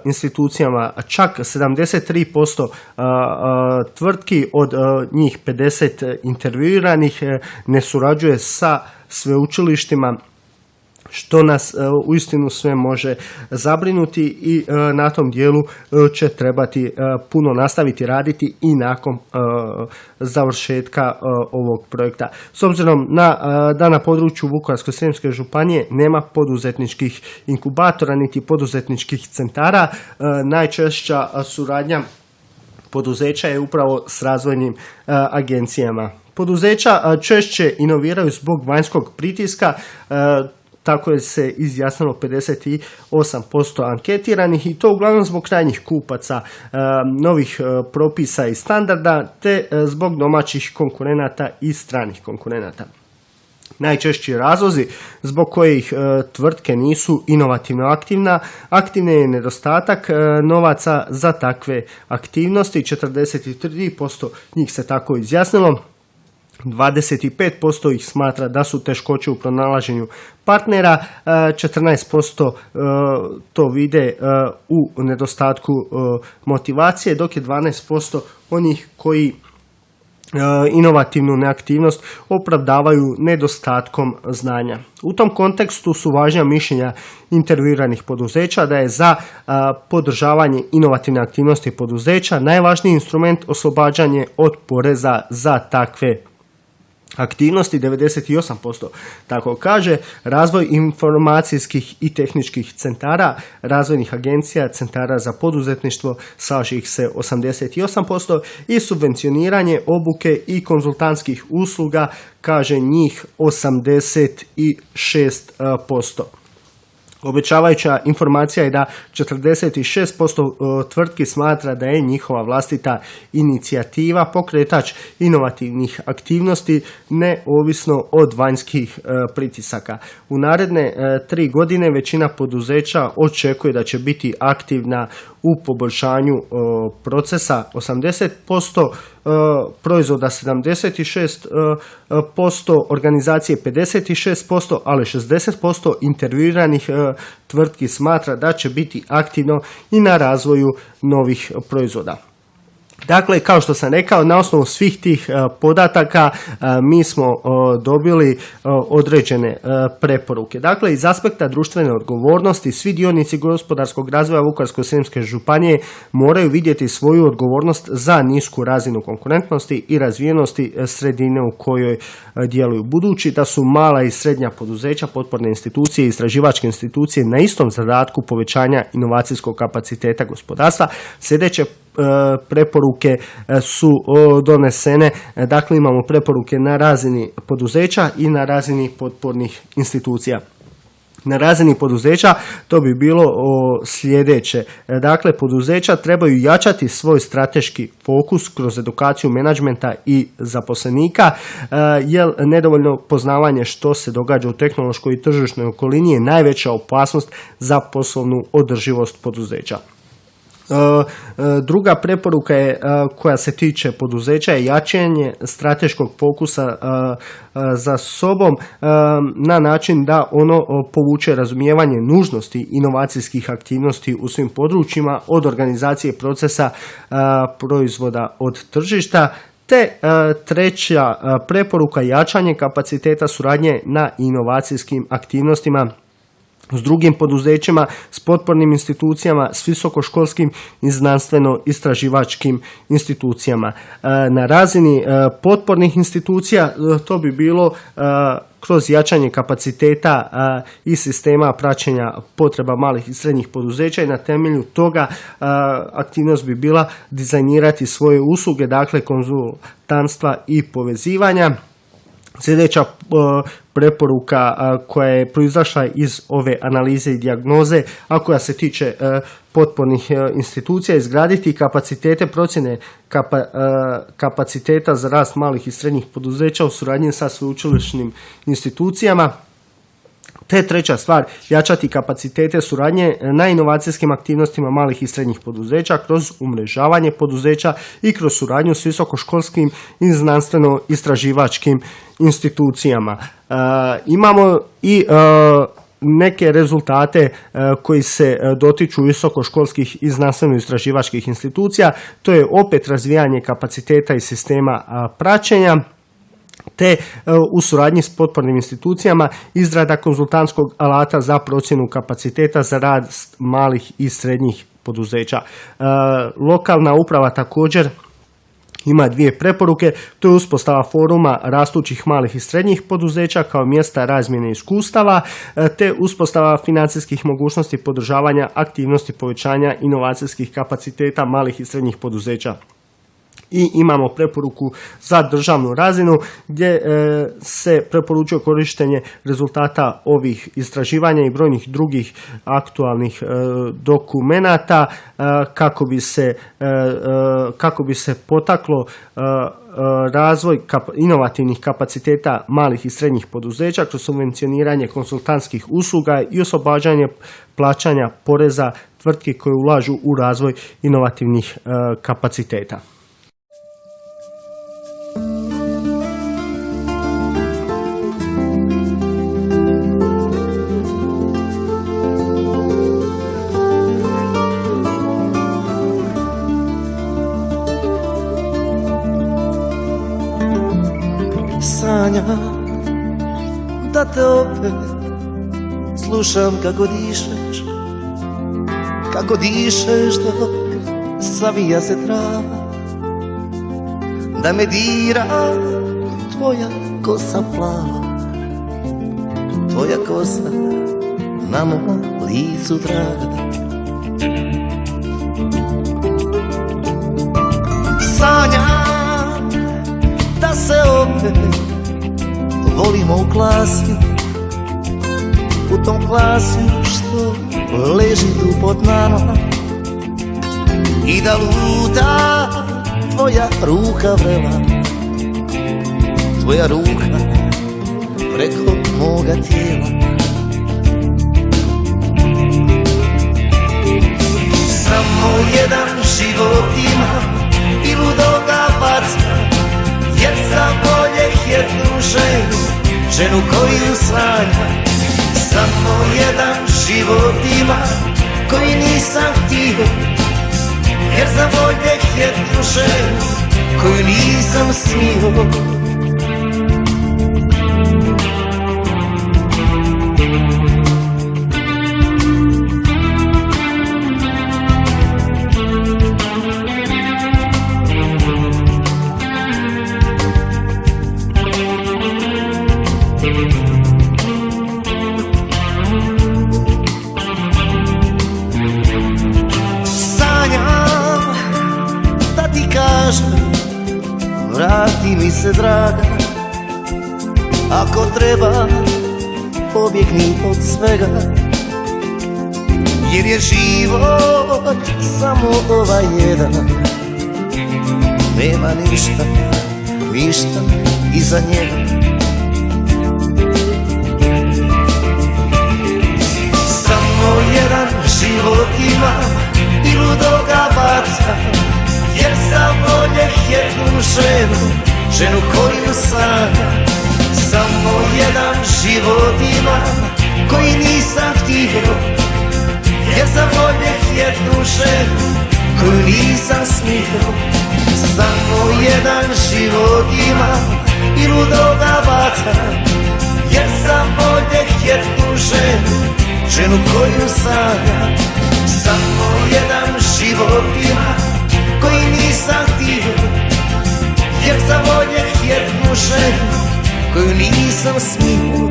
institucijama. Čak 73% tvrtki od njih 50 intervjuiranih ne surađuje sa sveučilištima, što nas uistinu sve može zabrinuti i na tom dijelu će trebati puno nastaviti raditi i nakon završetka ovog projekta. S obzirom da na području Vukovarsko-srijemske županije nema poduzetničkih inkubatora niti poduzetničkih centara, najčešća suradnja poduzeća je upravo s razvojnim agencijama. Poduzeća češće inoviraju zbog vanjskog pritiska, tako je se izjasnilo 58% anketiranih i to uglavnom zbog krajnjih kupaca, novih propisa i standarda te zbog domaćih konkurenata i stranih konkurenata. Najčešći razlozi zbog kojih tvrtke nisu inovativno aktivne je nedostatak novaca za takve aktivnosti. 43% njih se tako izjasnilo. 25% ih smatra da su teškoće u pronalaženju partnera, 14% to vide u nedostatku motivacije, dok je 12% onih koji inovativnu neaktivnost opravdavaju nedostatkom znanja. U tom kontekstu su važna mišljenja intervjuiranih poduzeća da je za podržavanje inovativne aktivnosti poduzeća najvažniji instrument oslobađanje od poreza za takve aktivnosti. 98% tako kaže. Razvoj informacijskih i tehničkih centara, razvojnih agencija, centara za poduzetništvo, slaže ih se 88% i subvencioniranje obuke i konzultantskih usluga, kaže njih 86%. Obećavajuća informacija je da 46% tvrtki smatra da je njihova vlastita inicijativa pokretač inovativnih aktivnosti neovisno od vanjskih pritisaka. U naredne 3 godine većina poduzeća očekuje da će biti aktivna u poboljšanju procesa. 80% proizvoda 76%, organizacije 56%, ali 60% intervjuiranih tvrtki smatra da će biti aktivno i na razvoju novih proizvoda. Dakle, kao što sam rekao, na osnovu svih tih podataka mi smo dobili određene preporuke. Dakle, iz aspekta društvene odgovornosti svi dionici gospodarskog razvoja Vukovarsko-srijemske županije moraju vidjeti svoju odgovornost za nisku razinu konkurentnosti i razvijenosti sredine u kojoj djeluju. Budući da su mala i srednja poduzeća, potporne institucije i istraživačke institucije na istom zadatku povećanja inovacijskog kapaciteta gospodarstva, sljedeće preporuke su donesene. Dakle, imamo preporuke na razini poduzeća i na razini potpornih institucija. Na razini poduzeća to bi bilo sljedeće. Dakle, poduzeća trebaju jačati svoj strateški fokus kroz edukaciju menadžmenta i zaposlenika, jer nedovoljno poznavanje što se događa u tehnološkoj i tržišnoj okolini je najveća opasnost za poslovnu održivost poduzeća. Druga preporuka je, koja se tiče poduzeća, je jačanje strateškog fokusa za sobom na način da ono povuče razumijevanje nužnosti inovacijskih aktivnosti u svim područjima, od organizacije procesa proizvoda od tržišta. Te treća preporuka, jačanje kapaciteta suradnje na inovacijskim aktivnostima s drugim poduzećima, s potpornim institucijama, s visokoškolskim i znanstveno-istraživačkim institucijama. Na razini potpornih institucija to bi bilo kroz jačanje kapaciteta i sistema praćenja potreba malih i srednjih poduzeća, i na temelju toga aktivnost bi bila dizajnirati svoje usluge, dakle konzultantstva i povezivanja. Sljedeća preporuka koja je proizašla iz ove analize i dijagnoze, a koja se tiče potpornih institucija, izgraditi kapacitete procjene kapaciteta za rast malih i srednjih poduzeća u suradnji sa sveučilišnim institucijama. Te treća stvar, jačati kapacitete suradnje na inovacijskim aktivnostima malih i srednjih poduzeća kroz umrežavanje poduzeća i kroz suradnju s visokoškolskim i znanstveno-istraživačkim institucijama. Imamo i neke rezultate koji se dotiču visokoškolskih i znanstveno-istraživačkih institucija. To je opet razvijanje kapaciteta i sistema praćenja, te u suradnji s potpornim institucijama izrada konzultantskog alata za procjenu kapaciteta za rad malih i srednjih poduzeća. Lokalna uprava također ima 2 preporuke, to je uspostava foruma rastućih malih i srednjih poduzeća kao mjesta razmjene iskustava, te uspostava financijskih mogućnosti podržavanja aktivnosti povećanja inovacijskih kapaciteta malih i srednjih poduzeća. I imamo preporuku za državnu razinu gdje se preporučuje korištenje rezultata ovih istraživanja i brojnih drugih aktualnih dokumenata kako bi se potaklo razvoj inovativnih kapaciteta malih i srednjih poduzeća kroz subvencioniranje konsultantskih usluga i oslobađanje plaćanja poreza tvrtki koje ulažu u razvoj inovativnih kapaciteta. Sanjam da te opet slušam kako dišeš dok savija se trava, da me dira tvoja kosa plava, tvoja kosa na mom licu draga. Sanjam da se opet volimo u klasi, u tom klasi što leži tu pod nama, i da luta tvoja ruka vrela, tvoja ruka preko moga tijela. Samo jedan život imam i ludo ga bacam, jer sam voljeh jednu ženu koju sanjam. Samo jedan život imam koji nisam htio, jer za voljeh jednu ženu koju nisam smio. Vrati mi se draga, ako treba pobjegni od svega, jer je život samo ovaj jedan, nema ništa iza njega. Samo jedan život imam i ludo ga bacam, jer sam voljeh jednu ženu koju sanjam. Samo jedan život imam koji nisam htio, jer sam voljeh jednu ženu koju nisam smio. Samo jedan život imam i ludo ga bacam, jer sam voljeh jednu ženu koju sanjam. Samo jedan život imam koji nisam htio, jer za voljeh jednu ženu koju nisam smio.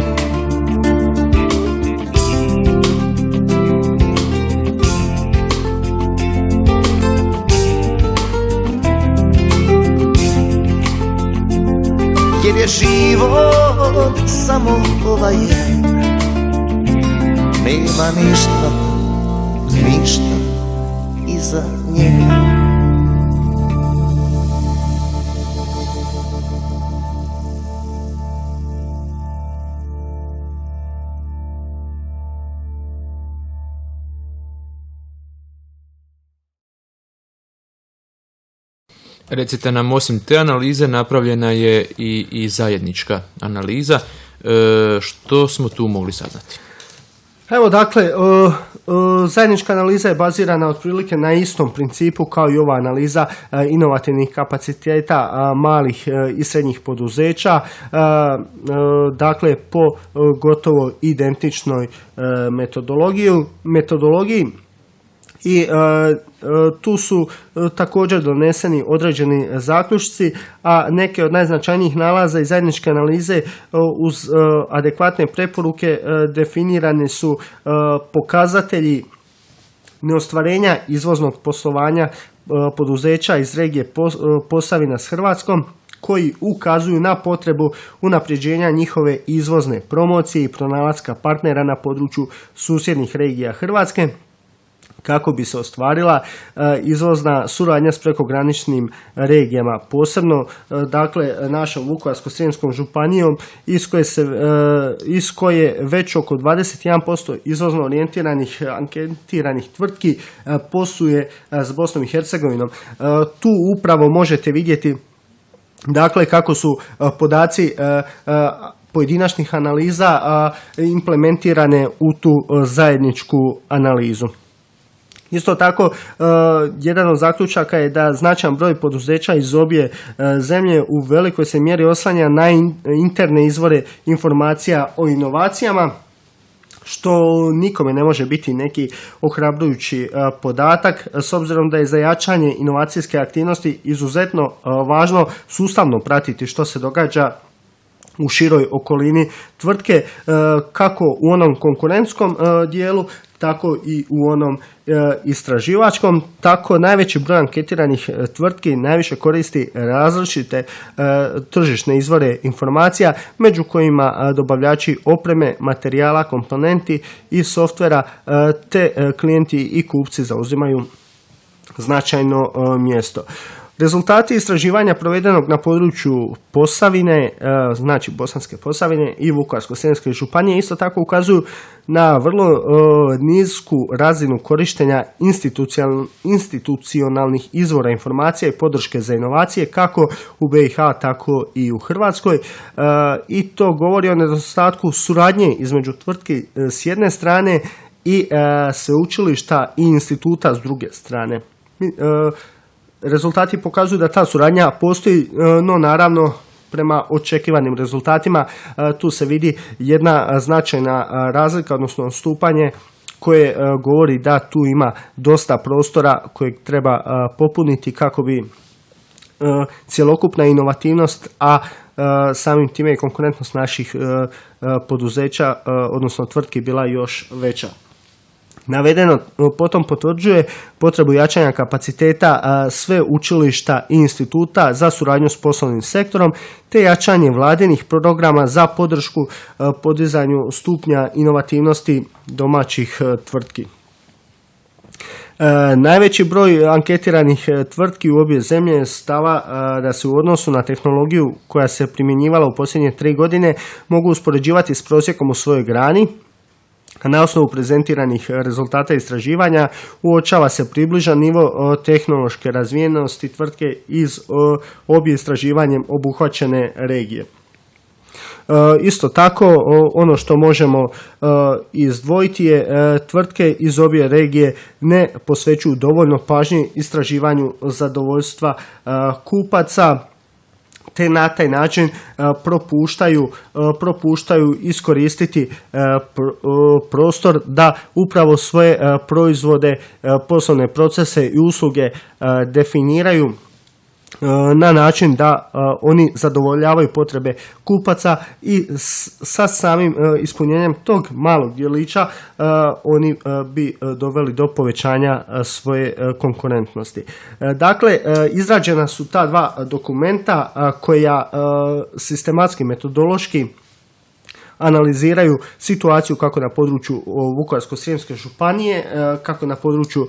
Jer je život samo ovaj jedan, nema ništa iza njega. Recite nam, osim te analize napravljena je i zajednička analiza. Što smo tu mogli saznati? Evo, dakle, zajednička analiza je bazirana otprilike na istom principu kao i ova analiza inovativnih kapaciteta malih i srednjih poduzeća, dakle po gotovo identičnoj metodologiji. I tu su također doneseni određeni zaključci, a neke od najznačajnijih nalaza iz zajedničke analize uz adekvatne preporuke definirani su pokazatelji neostvarenja izvoznog poslovanja poduzeća iz regije Posavina s Hrvatskom koji ukazuju na potrebu unapređenja njihove izvozne promocije i pronalaska partnera na području susjednih regija Hrvatske kako bi se ostvarila izvozna suradnja s prekograničnim regijama, posebno dakle našom Vukovarsko-srijemskom županijom iz koje već oko 21% izvozno orijentiranih anketiranih tvrtki posluje s Bosnom i Hercegovinom. Tu upravo možete vidjeti dakle kako su podaci pojedinačnih analiza implementirane u tu zajedničku analizu. Isto tako, jedan od zaključaka je da značajan broj poduzeća iz obje zemlje u velikoj se mjeri oslanja na interne izvore informacija o inovacijama, što nikome ne može biti neki ohrabrujući podatak, s obzirom da je za jačanje inovacijske aktivnosti izuzetno važno sustavno pratiti što se događa u široj okolini tvrtke, kako u onom konkurentskom dijelu, tako i u onom istraživačkom. Tako najveći broj anketiranih tvrtki najviše koristi različite tržišne izvore informacija, među kojima dobavljači opreme, materijala, komponenti i softvera, te klijenti i kupci zauzimaju značajno mjesto. Rezultati istraživanja provedenog na području Posavine, znači Bosanske Posavine i Vukovarsko-srijemske županije, isto tako ukazuju na vrlo nisku razinu korištenja institucionalnih izvora informacija i podrške za inovacije kako u BiH, tako i u Hrvatskoj. I to govori o nedostatku suradnje između tvrtki s jedne strane i sveučilišta i instituta s druge strane. Rezultati pokazuju da ta suradnja postoji, no naravno prema očekivanim rezultatima tu se vidi jedna značajna razlika, odnosno odstupanje koje govori da tu ima dosta prostora kojeg treba popuniti kako bi cjelokupna inovativnost, a samim time i konkurentnost naših poduzeća, odnosno tvrtki bila još veća. Navedeno potom potvrđuje potrebu jačanja kapaciteta sve učilišta i instituta za suradnju s poslovnim sektorom, te jačanje vladinih programa za podršku podizanju stupnja inovativnosti domaćih tvrtki. Najveći broj anketiranih tvrtki u obje zemlje stava da se u odnosu na tehnologiju koja se primjenjivala u posljednje 3 godine mogu uspoređivati s prosjekom u svojoj grani. Na osnovu prezentiranih rezultata istraživanja uočava se približan nivo tehnološke razvijenosti tvrtke iz obje istraživanjem obuhvaćene regije. Isto tako, ono što možemo izdvojiti je tvrtke iz obje regije ne posvećuju dovoljno pažnje istraživanju zadovoljstva kupaca, te na taj način propuštaju iskoristiti prostor da upravo svoje proizvode, poslovne procese i usluge definiraju na način da oni zadovoljavaju potrebe kupaca i sa samim ispunjenjem tog malog djelića oni bi doveli do povećanja svoje konkurentnosti. Dakle, izrađena su ta dva dokumenta koja sistematski, metodološki analiziraju situaciju kako na području Vukovarsko-srijemske županije, kako na području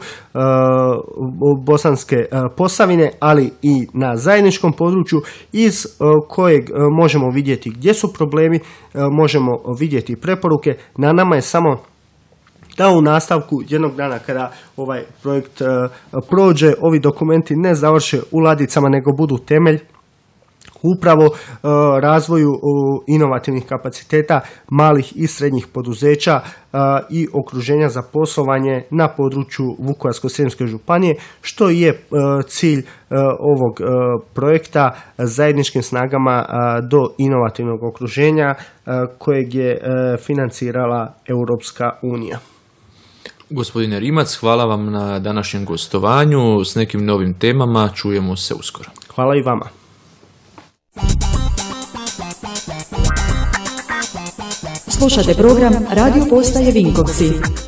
Bosanske Posavine, ali i na zajedničkom području iz kojeg možemo vidjeti gdje su problemi, možemo vidjeti preporuke. Na nama je samo da u nastavku jednog dana kada ovaj projekt prođe, ovi dokumenti ne završe u ladicama nego budu temelj upravo razvoju inovativnih kapaciteta malih i srednjih poduzeća i okruženja za poslovanje na području Vukovarsko-srijemske županije, što je cilj ovog projekta zajedničkim snagama do inovativnog okruženja kojeg je financirala Europska unija. Gospodine Rimac, hvala vam na današnjem gostovanju s nekim novim temama. Čujemo se uskoro. Hvala i vama. Slušate program Radio Postaje Vinkovci.